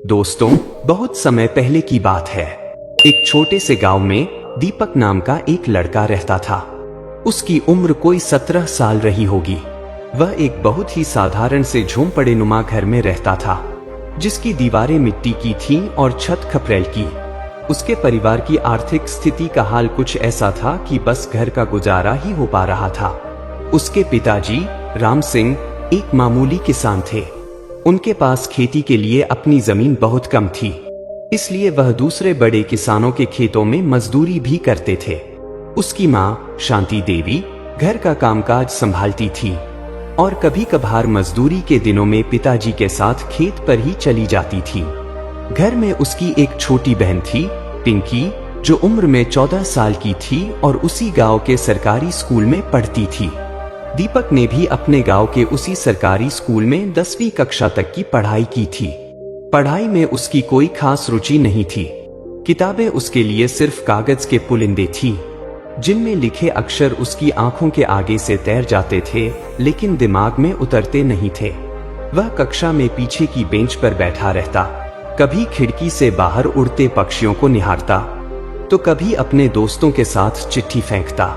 दोस्तों, बहुत समय पहले की बात है। एक छोटे से गांव में दीपक नाम का एक लड़का रहता था। उसकी उम्र कोई 17 साल रही होगी। वह एक बहुत ही साधारण से झोंपड़ेनुमा घर में रहता था, जिसकी दीवारें मिट्टी की थीं और छत खपरेल की। उसके परिवार की आर्थिक स्थिति का हाल कुछ ऐसा था कि बस घर का गुजारा ही हो पा रहा था। उसके पिताजी राम सिंह एक मामूली किसान थे। उनके पास खेती के लिए अपनी जमीन बहुत कम थी, इसलिए वह दूसरे बड़े किसानों के खेतों में मजदूरी भी करते थे। उसकी माँ शांति देवी घर का कामकाज संभालती थी और कभी कभार मजदूरी के दिनों में पिताजी के साथ खेत पर ही चली जाती थी। घर में उसकी एक छोटी बहन थी, पिंकी, जो उम्र में 14 साल की थी और उसी गांव के सरकारी स्कूल में पढ़ती थी। दीपक ने भी अपने गांव के उसी सरकारी स्कूल में 10वीं कक्षा तक की पढ़ाई की थी। पढ़ाई में उसकी कोई खास रुचि नहीं थी। किताबें उसके लिए सिर्फ कागज के पुलिंदे थी, जिनमें लिखे अक्षर उसकी आंखों के आगे से तैर जाते थे, लेकिन दिमाग में उतरते नहीं थे। वह कक्षा में पीछे की बेंच पर बैठा रहता, कभी खिड़की से बाहर उड़ते पक्षियों को निहारता, तो कभी अपने दोस्तों के साथ चिट्ठी फेंकता।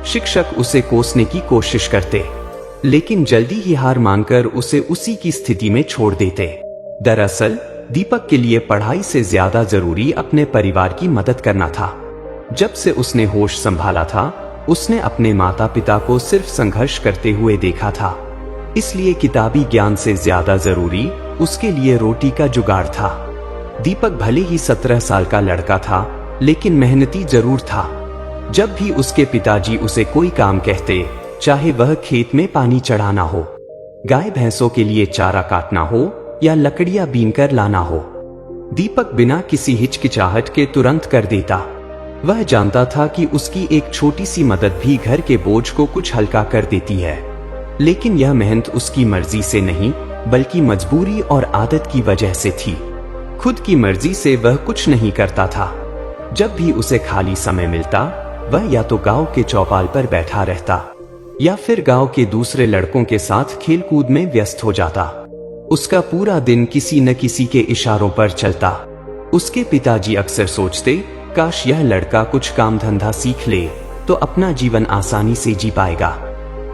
शिक्षक उसे कोसने की कोशिश करते, लेकिन जल्दी ही हार मानकर उसे उसी की स्थिति में छोड़ देते। दरअसल दीपक के लिए पढ़ाई से ज्यादा जरूरी अपने परिवार की मदद करना था। जब से उसने होश संभाला था, उसने अपने माता पिता को सिर्फ संघर्ष करते हुए देखा था। इसलिए किताबी ज्ञान से ज्यादा जरूरी उसके लिए रोटी का जुगाड़ था। दीपक भले ही 17 साल का लड़का था, लेकिन मेहनती जरूर था। जब भी उसके पिताजी उसे कोई काम कहते, चाहे वह खेत में पानी चढ़ाना हो, गाय भैंसों के लिए चारा काटना हो या लकड़ियां बीनकर लाना हो, दीपक बिना किसी हिचकिचाहट के तुरंत कर देता। वह जानता था कि उसकी एक छोटी सी मदद भी घर के बोझ को कुछ हल्का कर देती है। लेकिन यह मेहनत उसकी मर्जी से नहीं, बल्कि मजबूरी और आदत की वजह से थी। खुद की मर्जी से वह कुछ नहीं करता था। जब भी उसे खाली समय मिलता, वह या तो गांव के चौपाल पर बैठा रहता या फिर गांव के दूसरे लड़कों के साथ खेलकूद में व्यस्त हो जाता। उसका पूरा दिन किसी न किसी के इशारों पर चलता। उसके पिताजी अक्सर सोचते, काश यह लड़का कुछ काम धंधा सीख ले तो अपना जीवन आसानी से जी पाएगा।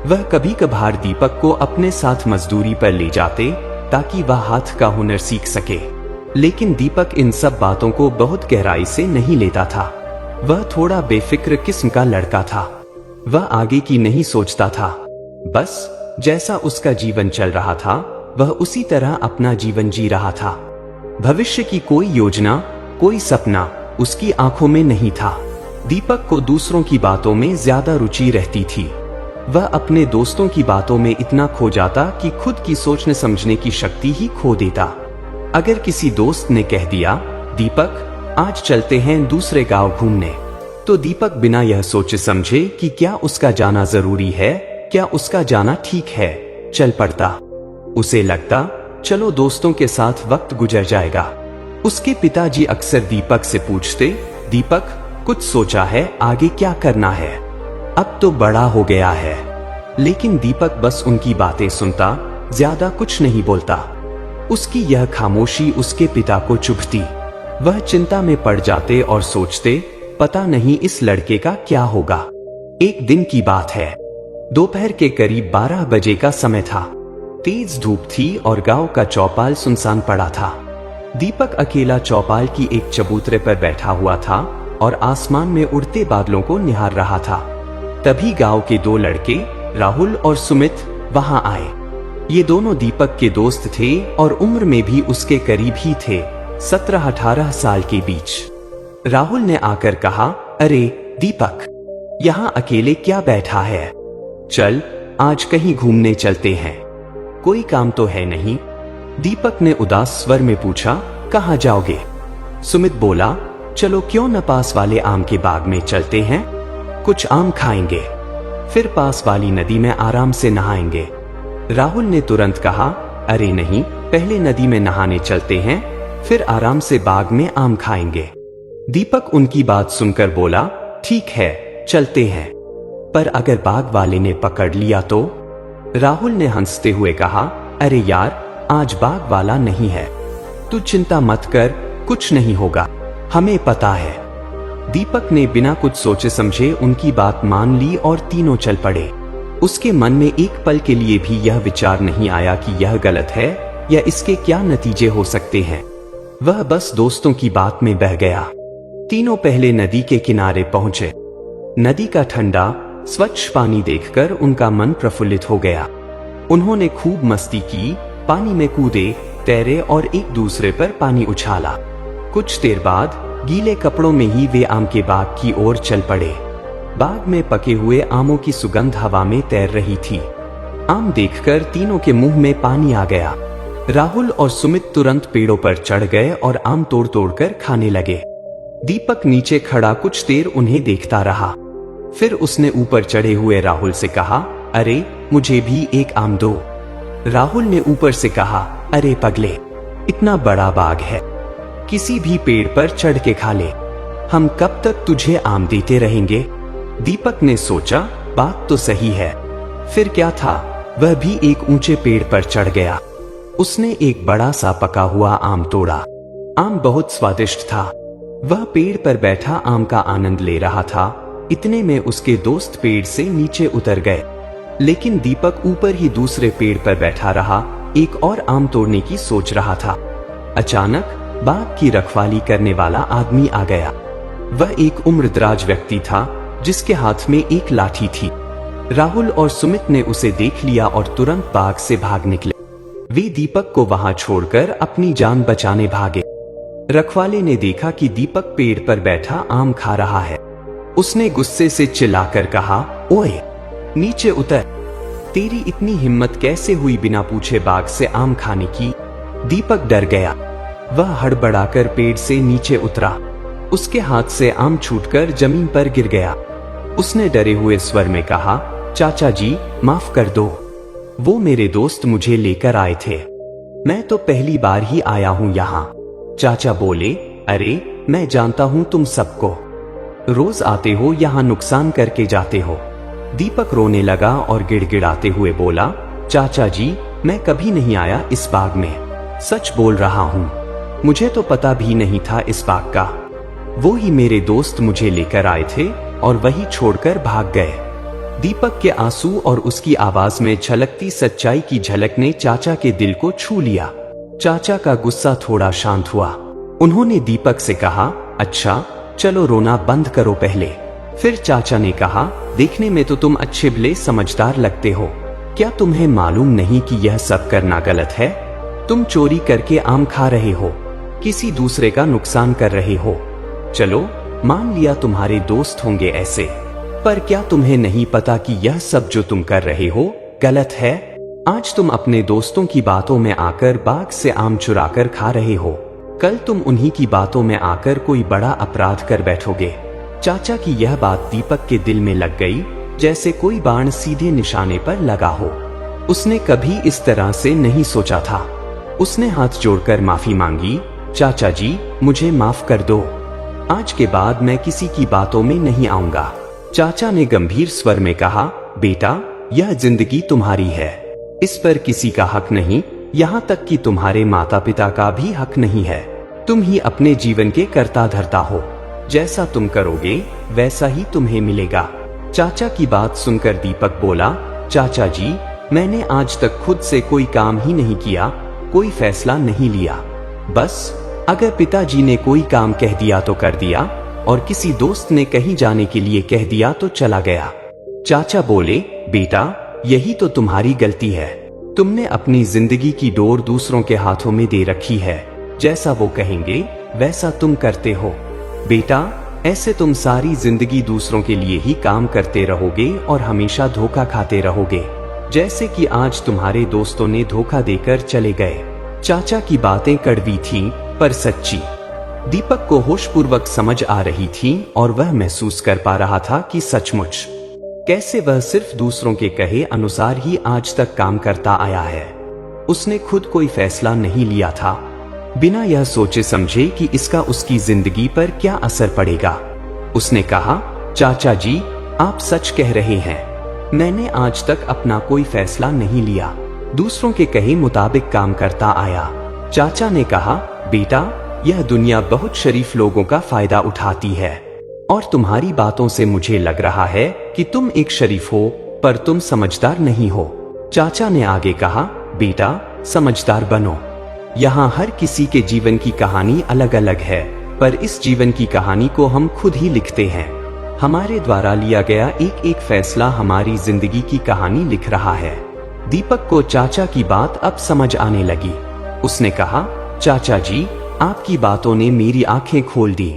वह कभी कभार दीपक को अपने साथ मजदूरी पर ले जाते, ताकि वह हाथ का हुनर सीख सके। लेकिन दीपक इन सब बातों को बहुत गहराई से नहीं लेता था। वह थोड़ा बेफिक्र किस्म का लड़का था। वह आगे की नहीं सोचता था। बस जैसा उसका जीवन चल रहा था, वह उसी तरह अपना जीवन जी रहा था। भविष्य की कोई योजना, कोई सपना उसकी आंखों में नहीं था। दीपक को दूसरों की बातों में ज्यादा रुचि रहती थी। वह अपने दोस्तों की बातों में इतना खो जाता कि खुद की सोचने समझने की शक्ति ही खो देता। अगर किसी दोस्त ने कह दिया, दीपक आज चलते हैं दूसरे गांव घूमने, तो दीपक बिना यह सोचे समझे कि क्या उसका जाना जरूरी है, क्या उसका जाना ठीक है, चल पड़ता। उसे लगता, चलो दोस्तों के साथ वक्त गुजर जाएगा। उसके पिताजी अक्सर दीपक से पूछते, दीपक कुछ सोचा है आगे क्या करना है? अब तो बड़ा हो गया है। लेकिन दीपक बस उनकी बातें सुनता, ज्यादा कुछ नहीं बोलता। उसकी यह खामोशी उसके पिता को चुभती। वह चिंता में पड़ जाते और सोचते, पता नहीं इस लड़के का क्या होगा। एक दिन की बात है। दोपहर के करीब 12 बजे का समय था। तेज धूप थी और गांव का चौपाल सुनसान पड़ा था। दीपक अकेला चौपाल की एक चबूतरे पर बैठा हुआ था और आसमान में उड़ते बादलों को निहार रहा था। तभी गांव के 2 लड़के राहुल और सुमित वहां आए। ये दोनों दीपक के दोस्त थे और उम्र में भी उसके करीब ही थे, 17-18 साल के बीच। राहुल ने आकर कहा, अरे दीपक, यहाँ अकेले क्या बैठा है? चल आज कहीं घूमने चलते हैं। कोई काम तो है नहीं? दीपक ने उदास स्वर में पूछा, कहाँ जाओगे? सुमित बोला, चलो क्यों न पास वाले आम के बाग में चलते हैं, कुछ आम खाएंगे, फिर पास वाली नदी में आराम से नहाएंगे। राहुल ने तुरंत कहा, अरे नहीं, पहले नदी में नहाने चलते हैं, फिर आराम से बाग में आम खाएंगे। दीपक उनकी बात सुनकर बोला, ठीक है चलते हैं, पर अगर बाग वाले ने पकड़ लिया तो? राहुल ने हंसते हुए कहा, अरे यार, आज बाग वाला नहीं है, तू चिंता मत कर, कुछ नहीं होगा, हमें पता है। दीपक ने बिना कुछ सोचे समझे उनकी बात मान ली और तीनों चल पड़े। उसके मन में एक पल के लिए भी यह विचार नहीं आया कि यह गलत है या इसके क्या नतीजे हो सकते हैं। वह बस दोस्तों की बात में बह गया। तीनों पहले नदी के किनारे पहुंचे। नदी का ठंडा स्वच्छ पानी देखकर उनका मन प्रफुल्लित हो गया। उन्होंने खूब मस्ती की, पानी में कूदे, तैरे और एक दूसरे पर पानी उछाला। कुछ देर बाद गीले कपड़ों में ही वे आम के बाग की ओर चल पड़े। बाग में पके हुए आमों की सुगंध हवा में तैर रही थी। आम देखकर तीनों के मुंह में पानी आ गया। राहुल और सुमित तुरंत पेड़ों पर चढ़ गए और आम तोड़ तोड़कर खाने लगे। दीपक नीचे खड़ा कुछ देर उन्हें देखता रहा। फिर उसने ऊपर चढ़े हुए राहुल से कहा, अरे मुझे भी एक आम दो। राहुल ने ऊपर से कहा, अरे पगले, इतना बड़ा बाग है, किसी भी पेड़ पर चढ़ के खा ले, हम कब तक तुझे आम देते रहेंगे। दीपक ने सोचा, बात तो सही है। फिर क्या था, वह भी एक ऊंचे पेड़ पर चढ़ गया। उसने एक बड़ा सा पका हुआ आम तोड़ा। आम बहुत स्वादिष्ट था। वह पेड़ पर बैठा आम का आनंद ले रहा था। इतने में उसके दोस्त पेड़ से नीचे उतर गए, लेकिन दीपक ऊपर ही दूसरे पेड़ पर बैठा रहा, एक और आम तोड़ने की सोच रहा था। अचानक बाग की रखवाली करने वाला आदमी आ गया। वह एक उम्रदराज व्यक्ति था जिसके हाथ में एक लाठी थी। राहुल और सुमित ने उसे देख लिया और तुरंत बाग से भाग निकले। वे दीपक को वहां छोड़कर अपनी जान बचाने भागे। रखवाले ने देखा कि दीपक पेड़ पर बैठा आम खा रहा है। उसने गुस्से से चिल्लाकर कहा, ओए, नीचे उतर, तेरी इतनी हिम्मत कैसे हुई बिना पूछे बाग से आम खाने की। दीपक डर गया। वह हड़बड़ाकर पेड़ से नीचे उतरा। उसके हाथ से आम छूटकर जमीन पर गिर गया। उसने डरे हुए स्वर में कहा, चाचा जी, माफ कर दो, वो मेरे दोस्त मुझे लेकर आए थे, मैं तो पहली बार ही आया हूं यहाँ। चाचा बोले, अरे मैं जानता हूं तुम सबको, रोज आते हो यहाँ नुकसान करके जाते हो। दीपक रोने लगा और गिड़गिड़ाते हुए बोला, चाचा जी, मैं कभी नहीं आया इस बाग में, सच बोल रहा हूँ, मुझे तो पता भी नहीं था इस बाग का। वो ही मेरे दोस्त मुझे लेकर आए थे और वही छोड़कर भाग गए। दीपक के आंसू और उसकी आवाज में छलकती सच्चाई की झलक ने चाचा के दिल को छू लिया। चाचा का गुस्सा थोड़ा शांत हुआ। उन्होंने दीपक से कहा, अच्छा चलो रोना बंद करो पहले। फिर चाचा ने कहा, देखने में तो तुम अच्छे भले समझदार लगते हो, क्या तुम्हें मालूम नहीं कि यह सब करना गलत है। तुम चोरी करके आम खा रहे हो, किसी दूसरे का नुकसान कर रहे हो। चलो मान लिया तुम्हारे दोस्त होंगे ऐसे, पर क्या तुम्हें नहीं पता कि यह सब जो तुम कर रहे हो गलत है। आज तुम अपने दोस्तों की बातों में आकर बाग से आम चुराकर खा रहे हो, कल तुम उन्हीं की बातों में आकर कोई बड़ा अपराध कर बैठोगे। चाचा की यह बात दीपक के दिल में लग गई, जैसे कोई बाण सीधे निशाने पर लगा हो। उसने कभी इस तरह से नहीं सोचा था। उसने हाथ जोड़कर माफी मांगी, चाचा जी, मुझे माफ कर दो, आज के बाद मैं किसी की बातों में नहीं आऊंगा। चाचा ने गंभीर स्वर में कहा, बेटा, यह जिंदगी तुम्हारी है, इस पर किसी का हक नहीं, यहाँ तक कि तुम्हारे माता पिता का भी हक नहीं है। तुम ही अपने जीवन के कर्ता धर्ता हो, जैसा तुम करोगे वैसा ही तुम्हें मिलेगा। चाचा की बात सुनकर दीपक बोला, चाचा जी, मैंने आज तक खुद से कोई काम ही नहीं किया, कोई फैसला नहीं लिया। बस अगर पिताजी ने कोई काम कह दिया तो कर दिया, और किसी दोस्त ने कहीं जाने के लिए कह दिया तो चला गया। चाचा बोले, बेटा, यही तो तुम्हारी गलती है, तुमने अपनी जिंदगी की डोर दूसरों के हाथों में दे रखी है, जैसा वो कहेंगे वैसा तुम करते हो। बेटा, ऐसे तुम सारी जिंदगी दूसरों के लिए ही काम करते रहोगे और हमेशा धोखा खाते रहोगे, जैसे कि आज तुम्हारे दोस्तों ने धोखा देकर चले गए। चाचा की बातें कड़वी थीं, पर सच्ची। दीपक को होशपूर्वक समझ आ रही थी और वह महसूस कर पा रहा था कि सचमुच कैसे वह सिर्फ दूसरों के कहे अनुसार ही आज तक काम करता आया है। उसने खुद कोई फैसला नहीं लिया था, बिना यह सोचे समझे कि इसका उसकी जिंदगी पर क्या असर पड़ेगा। उसने कहा, चाचा जी, आप सच कह रहे हैं, मैंने आज तक अपना कोई फैसला नहीं लिया, दूसरों के कहे मुताबिक काम करता आया। चाचा ने कहा, बेटा, यह दुनिया बहुत शरीफ लोगों का फायदा उठाती है और तुम्हारी बातों से मुझे लग रहा है कि तुम एक शरीफ हो, पर तुम समझदार नहीं हो। चाचा ने आगे कहा, बेटा समझदार बनो। यहाँ हर किसी के जीवन की कहानी अलग अलग है, पर इस जीवन की कहानी को हम खुद ही लिखते हैं। हमारे द्वारा लिया गया एक एक फैसला हमारी जिंदगी की कहानी लिख रहा है। दीपक को चाचा की बात अब समझ आने लगी। उसने कहा, चाचा जी, आपकी बातों ने मेरी आंखें खोल दी।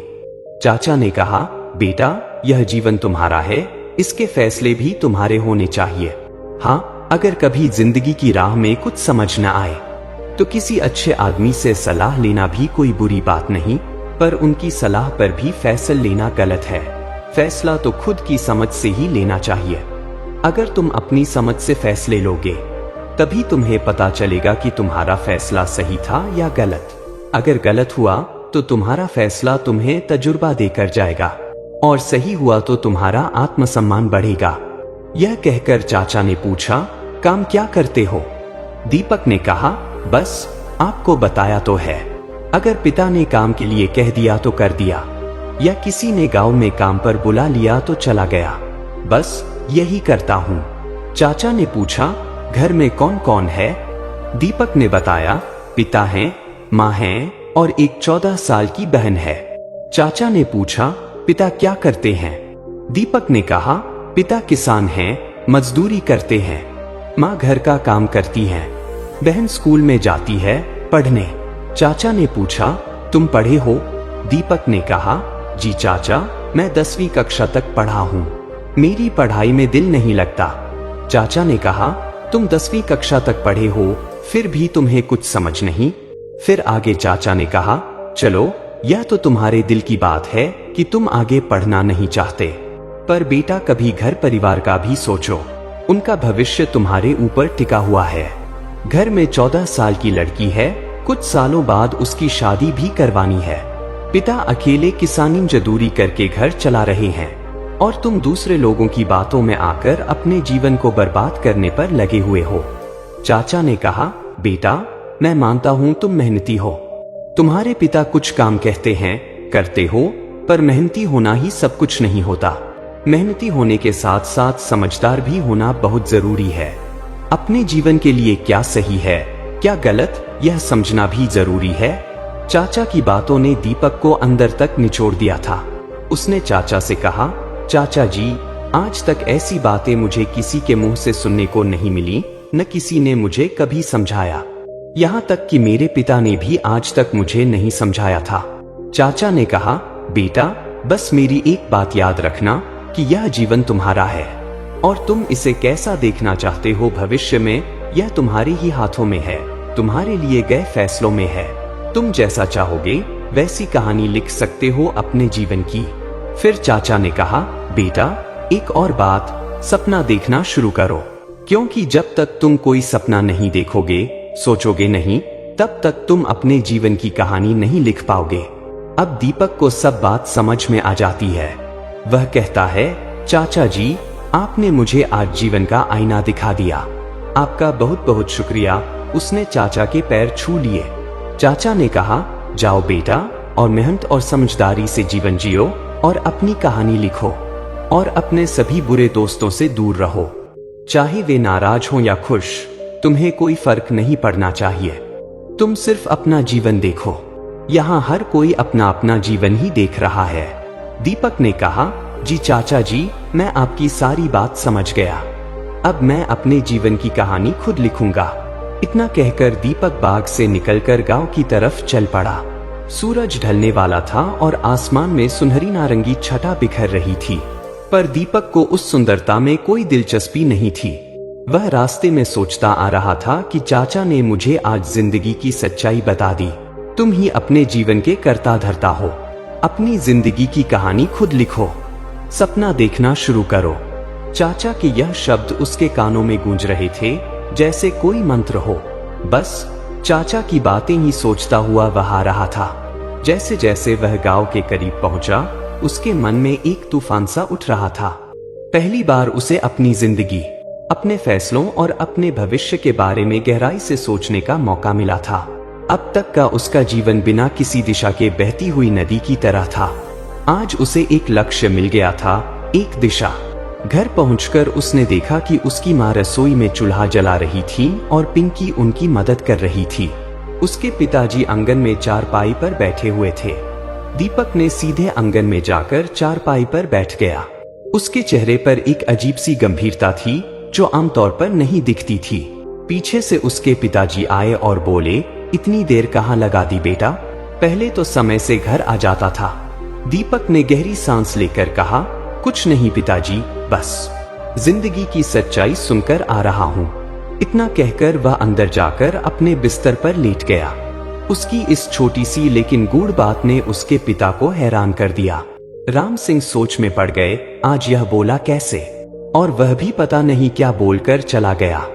चाचा ने कहा, बेटा, यह जीवन तुम्हारा है, इसके फैसले भी तुम्हारे होने चाहिए। हाँ, अगर कभी जिंदगी की राह में कुछ समझ न आए तो किसी अच्छे आदमी से सलाह लेना भी कोई बुरी बात नहीं, पर उनकी सलाह पर भी फैसला लेना गलत है। फैसला तो खुद की समझ से ही लेना चाहिए। अगर तुम अपनी समझ से फैसले लोगे तभी तुम्हें पता चलेगा कि तुम्हारा फैसला सही था या गलत। अगर गलत हुआ तो तुम्हारा फैसला तुम्हें तजुर्बा देकर जाएगा और सही हुआ तो तुम्हारा आत्मसम्मान बढ़ेगा। यह कहकर चाचा ने पूछा, काम क्या करते हो? दीपक ने कहा, बस आपको बताया तो है। अगर पिता ने काम के लिए कह दिया तो कर दिया, या किसी ने गांव में काम पर बुला लिया तो चला गया, बस यही करता हूँ। चाचा ने पूछा, घर में कौन कौन है? दीपक ने बताया, पिता हैं, माँ हैं और एक 14 साल की बहन है। चाचा ने पूछा, पिता क्या करते हैं? दीपक ने कहा, पिता किसान हैं, मजदूरी करते हैं। माँ घर का काम करती हैं, बहन स्कूल में जाती है पढ़ने। चाचा ने पूछा, तुम पढ़े हो? दीपक ने कहा, जी चाचा, मैं 10वीं कक्षा तक पढ़ा हूँ, मेरी पढ़ाई में दिल नहीं लगता। चाचा ने कहा, तुम 10वीं कक्षा तक पढ़े हो, फिर भी तुम्हें कुछ समझ नहीं? फिर आगे चाचा ने कहा, चलो, यह तो तुम्हारे दिल की बात है कि तुम आगे पढ़ना नहीं चाहते, पर बेटा कभी घर परिवार का भी सोचो, उनका भविष्य तुम्हारे ऊपर टिका हुआ है। घर में 14 साल की लड़की है, कुछ सालों बाद उसकी शादी भी करवानी है। पिता अकेले किसानी मजदूरी करके घर चला रहे हैं और तुम दूसरे लोगों की बातों में आकर अपने जीवन को बर्बाद करने पर लगे हुए हो। चाचा ने कहा, बेटा, मैं मानता हूँ तुम मेहनती हो, तुम्हारे पिता कुछ काम कहते हैं करते हो, पर मेहनती होना ही सब कुछ नहीं होता। मेहनती होने के साथ साथ समझदार भी होना बहुत जरूरी है। अपने जीवन के लिए क्या सही है क्या गलत, यह समझना भी जरूरी है। चाचा की बातों ने दीपक को अंदर तक निचोड़ दिया था। उसने चाचा से कहा, चाचा जी, आज तक ऐसी बातें मुझे किसी के मुंह से सुनने को नहीं मिली, न किसी ने मुझे कभी समझाया। यहाँ तक कि मेरे पिता ने भी आज तक मुझे नहीं समझाया था। चाचा ने कहा, बेटा, बस मेरी एक बात याद रखना कि यह जीवन तुम्हारा है और तुम इसे कैसा देखना चाहते हो भविष्य में, यह तुम्हारे ही हाथों में है, तुम्हारे लिए गए फैसलों में है। तुम जैसा चाहोगे वैसी कहानी लिख सकते हो अपने जीवन की। फिर चाचा ने कहा, बेटा, एक और बात, सपना देखना शुरू करो, क्योंकि जब तक तुम कोई सपना नहीं देखोगे, सोचोगे नहीं, तब तक तुम अपने जीवन की कहानी नहीं लिख पाओगे। अब दीपक को सब बात समझ में आ जाती है। वह कहता है, चाचा जी, आपने मुझे आज जीवन का आईना दिखा दिया, आपका बहुत बहुत शुक्रिया। उसने चाचा के पैर छू लिए। चाचा ने कहा, जाओ बेटा, और मेहनत और समझदारी से जीवन जियो और अपनी कहानी लिखो और अपने सभी बुरे दोस्तों से दूर रहो। चाहे वे नाराज हों या खुश, तुम्हें कोई फर्क नहीं पड़ना चाहिए। तुम सिर्फ अपना जीवन देखो, यहाँ हर कोई अपना अपना जीवन ही देख रहा है। दीपक ने कहा, जी चाचा जी, मैं आपकी सारी बात समझ गया, अब मैं अपने जीवन की कहानी खुद लिखूंगा। इतना कहकर दीपक बाग से निकलकर गांव की तरफ चल पड़ा। सूरज ढलने वाला था और आसमान में सुनहरी नारंगी छटा बिखर रही थी, पर दीपक को उस सुंदरता में कोई दिलचस्पी नहीं थी। वह रास्ते में सोचता आ रहा था कि चाचा ने मुझे आज जिंदगी की सच्चाई बता दी। तुम ही अपने जीवन के कर्ता धर्ता हो, अपनी जिंदगी की कहानी खुद लिखो, सपना देखना शुरू करो। चाचा के यह शब्द उसके कानों में गूंज रहे थे जैसे कोई मंत्र हो। बस चाचा की बातें ही सोचता हुआ वह आ रहा था। जैसे जैसे वह गांव के करीब पहुंचा, उसके मन में एक तूफान सा उठ रहा था। पहली बार उसे अपनी जिंदगी, अपने फैसलों और अपने भविष्य के बारे में गहराई से सोचने का मौका मिला था। अब तक का उसका जीवन बिना किसी दिशा के बहती हुई नदी की तरह था। आज उसे एक लक्ष्य मिल गया था, एक दिशा। घर पहुंचकर उसने देखा कि उसकी माँ रसोई में चूल्हा जला रही थी और पिंकी उनकी मदद कर रही थी। उसके पिताजी आंगन में चारपाई पर बैठे हुए थे। दीपक ने सीधे आंगन में जाकर चारपाई पर बैठ गया। उसके चेहरे पर एक अजीब सी गंभीरता थी जो आमतौर पर नहीं दिखती थी। पीछे से उसके पिताजी आए और बोले, इतनी देर कहाँ लगा दी बेटा? पहले तो समय से घर आ जाता था। दीपक ने गहरी सांस लेकर कहा, कुछ नहीं पिताजी, बस जिंदगी की सच्चाई सुनकर आ रहा हूँ। इतना कहकर वह अंदर जाकर अपने बिस्तर पर लेट गया। उसकी इस छोटी सी लेकिन गूढ़ बात ने उसके पिता को हैरान कर दिया। राम सिंह सोच में पड़ गए, आज यह बोला कैसे? और वह भी पता नहीं क्या बोलकर चला गया।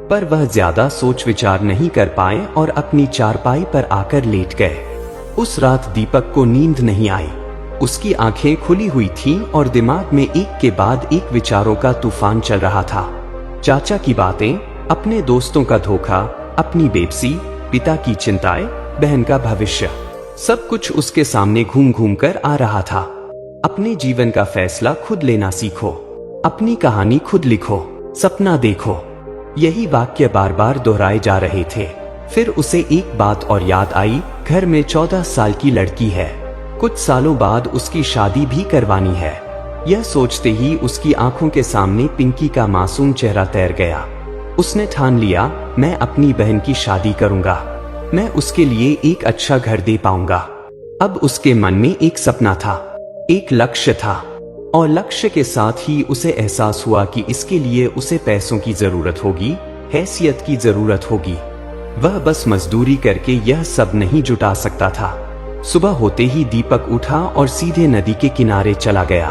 पर वह ज्यादा सोच विचार नहीं कर पाए और अपनी चारपाई पर आकर लेट गए। उस रात दीपक को नींद नहीं आई। उसकी आंखें खुली हुई थीं और दिमाग में एक के बाद एक विचारों का तूफान चल रहा था। चाचा की बातें, अपने दोस्तों का धोखा, अपनी बेबसी, पिता की चिंताएं, बहन का भविष्य, सब कुछ उसके सामने घूम घूम कर आ रहा था। अपने जीवन का फैसला खुद लेना सीखो, अपनी कहानी खुद लिखो, सपना देखो, यही वाक्य बार बार दोहराए जा रहे थे। फिर उसे एक बात और याद आई, घर में 14 साल की लड़की है। कुछ सालों बाद उसकी शादी भी करवानी है। यह सोचते ही उसकी आंखों के सामने पिंकी का मासूम चेहरा तैर गया। उसने ठान लिया, मैं अपनी बहन की शादी करूंगा। मैं उसके लिए एक अच्छा घर दे पाऊंगा। अब उसके मन में एक सपना था, एक लक्ष्य था, और लक्ष्य के साथ ही उसे एहसास हुआ कि इसके लिए उसे पैसों की जरूरत होगी, हैसियत की जरूरत होगी। वह बस मजदूरी करके यह सब नहीं जुटा सकता था। सुबह होते ही दीपक उठा और सीधे नदी के किनारे चला गया।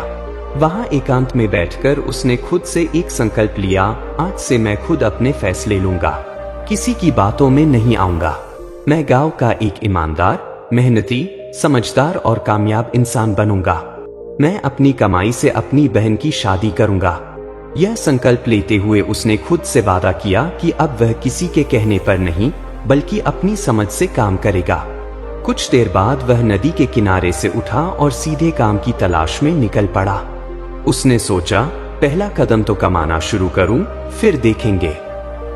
वहां एकांत में बैठकर उसने खुद से एक संकल्प लिया, आज से मैं खुद अपने फैसले लूंगा, किसी की बातों में नहीं आऊंगा। मैं गांव का एक ईमानदार, मेहनती, समझदार और कामयाब इंसान बनूंगा। मैं अपनी कमाई से अपनी बहन की शादी करूंगा। यह संकल्प लेते हुए उसने खुद से वादा किया कि अब वह किसी के कहने पर नहीं बल्कि अपनी समझ से काम करेगा। कुछ देर बाद वह नदी के किनारे से उठा और सीधे काम की तलाश में निकल पड़ा। उसने सोचा, पहला कदम तो कमाना शुरू करूं, फिर देखेंगे।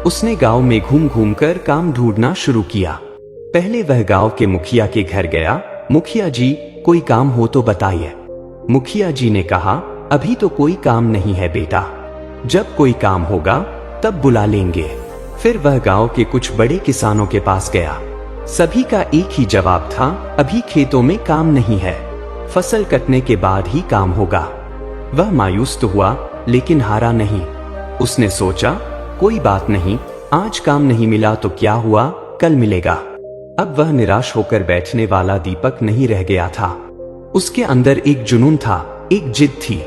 उसने गांव में घूम घूम कर काम ढूंढना शुरू किया। पहले वह गांव के मुखिया के घर गया। मुखिया जी, कोई काम हो तो बताइए। मुखिया जी ने कहा, अभी तो कोई काम नहीं है बेटा, जब कोई काम होगा तब बुला लेंगे। फिर वह गांव के कुछ बड़े किसानों के पास गया। सभी का एक ही जवाब था, अभी खेतों में काम नहीं है, फसल कटने के बाद ही काम होगा। वह मायूस तो हुआ लेकिन हारा नहीं। उसने सोचा, कोई बात नहीं, आज काम नहीं मिला तो क्या हुआ, कल मिलेगा। अब वह निराश होकर बैठने वाला दीपक नहीं रह गया था। उसके अंदर एक जुनून था, एक जिद थी।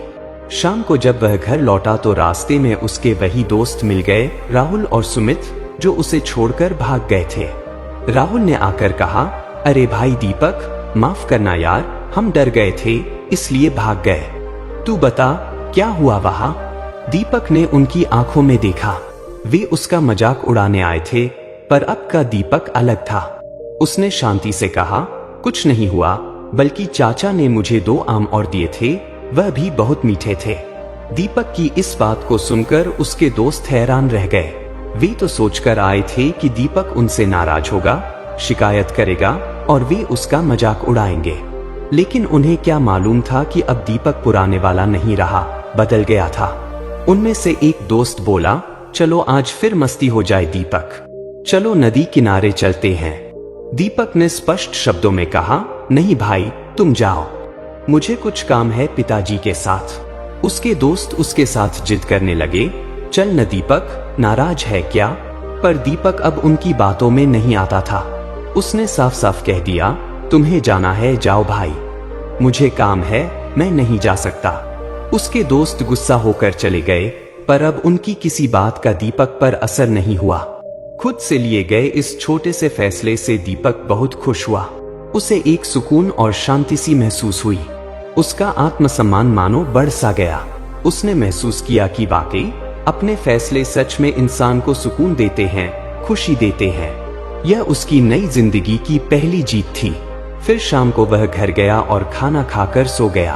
शाम को जब वह घर लौटा तो रास्ते में उसके वही दोस्त मिल गए, राहुल और सुमित, जो उसे छोड़कर भाग गए थे। राहुल ने आकर कहा, अरे भाई दीपक, माफ करना यार, हम डर गए थे इसलिए भाग गए। तू बता क्या हुआ वहां? दीपक ने उनकी आंखों में देखा। वे उसका मजाक उड़ाने आए थे, पर अब का दीपक अलग था। उसने शांति से कहा, कुछ नहीं हुआ, बल्कि चाचा ने मुझे 2 आम और दिए थे, वह भी बहुत मीठे थे। दीपक की इस बात को सुनकर उसके दोस्त हैरान रह गए। वे तो सोचकर आए थे कि दीपक उनसे नाराज होगा, शिकायत करेगा और वे उसका मजाक उड़ाएंगे। लेकिन उन्हें क्या मालूम था कि अब दीपक पुराने वाला नहीं रहा, बदल गया था। उनमें से एक दोस्त बोला, चलो आज फिर मस्ती हो जाए दीपक, चलो नदी किनारे चलते हैं। दीपक ने स्पष्ट शब्दों में कहा, नहीं भाई, तुम जाओ, मुझे कुछ काम है पिताजी के साथ। उसके दोस्त उसके साथ जिद करने लगे, चल न दीपक, नाराज है क्या? पर दीपक अब उनकी बातों में नहीं आता था। उसने साफ साफ कह दिया, तुम्हें जाना है जाओ भाई, मुझे काम है, मैं नहीं जा सकता। उसके दोस्त गुस्सा होकर चले गए, पर अब उनकी किसी बात का दीपक पर असर नहीं हुआ। खुद से लिए गए इस छोटे से फैसले से दीपक बहुत खुश हुआ। उसे एक सुकून और शांति सी महसूस हुई। उसका आत्मसम्मान मानो बढ़ सा गया। उसने महसूस किया कि वाकई अपने फैसले सच में इंसान को सुकून देते हैं, खुशी देते हैं। यह उसकी नई जिंदगी की पहली जीत थी। फिर शाम को वह घर गया और खाना खाकर सो गया।